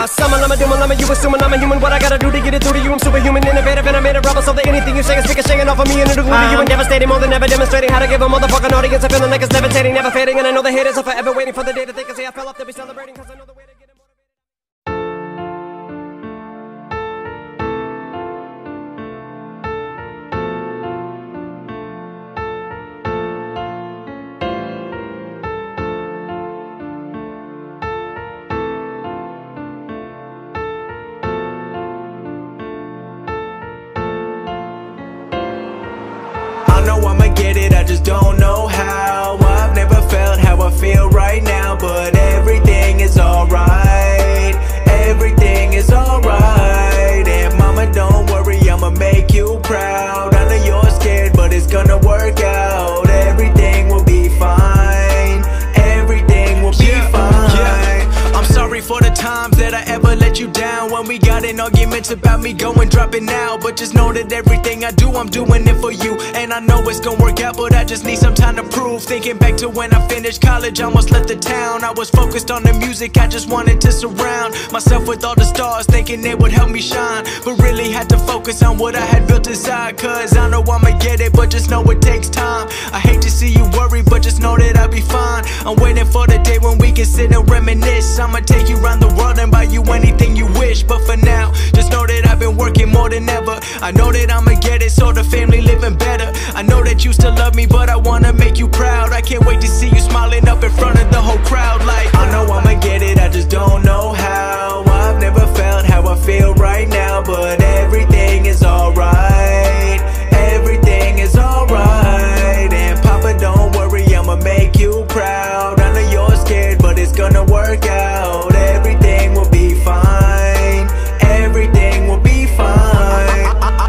Summon, I'm a doom, I'm a you assuming I'm a human. What I gotta do to get it through to you? I'm superhuman, innovative, and I made a rubber so that anything you say is shaking off of me and it'll glue to you and devastating. More than ever demonstrating how to give a motherfucking audience a feeling like it's levitating, never fading. And I know the haters are forever waiting for the day that they can say I fell off to be celebrating, cause I know the way to get it. I know I'ma get it, I just don't know how. I've never felt how I feel right now, but everything is alright. Everything is alright. And mama, don't worry, I'ma make you proud. I know you're scared, but it's gonna work out. Everything will be fine. Everything will be fine. I'm sorry for the times that I ever let you down, when we got in arguments about me going dropping out. But just know that everything I do, I'm doing it for you. And I know it's gonna work out, but I just need some time to prove. Thinking back to when I finished college, I almost left the town. I was focused on the music, I just wanted to surround myself with all the stars, thinking they would help me shine. But really had to focus on what I had built inside, cause I know I'ma get it, but just know it takes time. I hate to see you worry, but just know that I'll be fine. I'm waiting for the day when we can sit and reminisce. I'ma take you around the world and buy you anything you wish. But for now, just know that I've been working more than ever. I know that I'ma get it, so the family living better. I know that you still love me, but I wanna make you proud. I can't wait to see you smiling up in front of the whole crowd. Like, I know I'ma get it, I just don't know how. I've never felt how I feel right now, but everything is alright. Everything is alright. And Papa, don't worry, I'ma make you proud. I know you're scared, but it's gonna work out. Everything will be fine. Everything will be fine.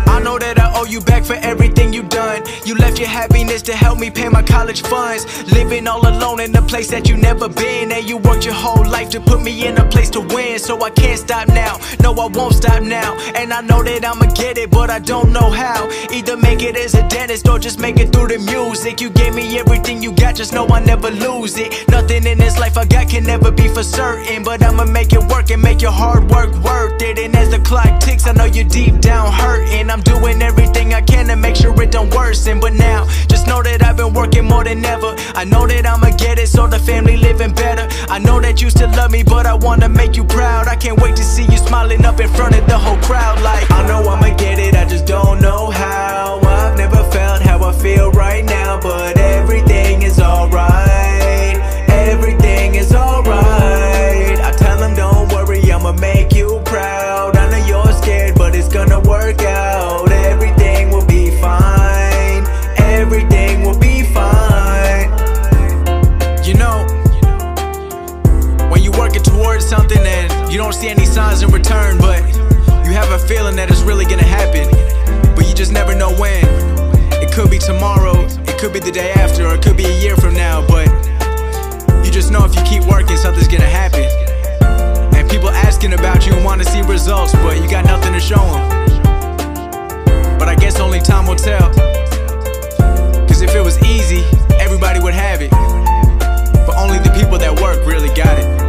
I know that I owe you back for everything you done. You left your happiness to help me pay my college funds. Living all alone in a place that you never been, and you worked your whole life to put me in a place to win. So I can't stop now, no I won't stop now. And I know that I'ma get it, but I don't know how. Either make it as a dentist or just make it through the music. You gave me everything you got, just know I never lose it. Nothing in this life I got can never be for certain, but I'ma make it work and make your hard work worth it. And as the clock ticks, I know you're deep down hurting. I'm doing everything I can to make sure it don't worsen. But now, just know that I've been working more than ever. I know that I'ma get it, so the family living better. I know that you still love me, but I wanna make you proud. I can't wait to see you smiling up in front of the whole crowd. Like, I know I'ma get it, I just don't know how. I've never felt how I feel right now, but everything is alright. Everything is alright. I tell them don't worry, I'ma make you proud. I know you're scared, but it's gonna work out. Everything will be fine. Everything will be fine. You know, when you're working towards something and you don't see any signs in return, but you have a feeling that it's really gonna happen, but you just never know when. It could be tomorrow, it could be the day after, or it could be a year from now, but you just know if you keep working, something's gonna happen. And people asking about you and wanna see results, but you got nothing to show them. But I guess only time will tell. Cause if it was easy, everybody would have it. But only the people that work really got it.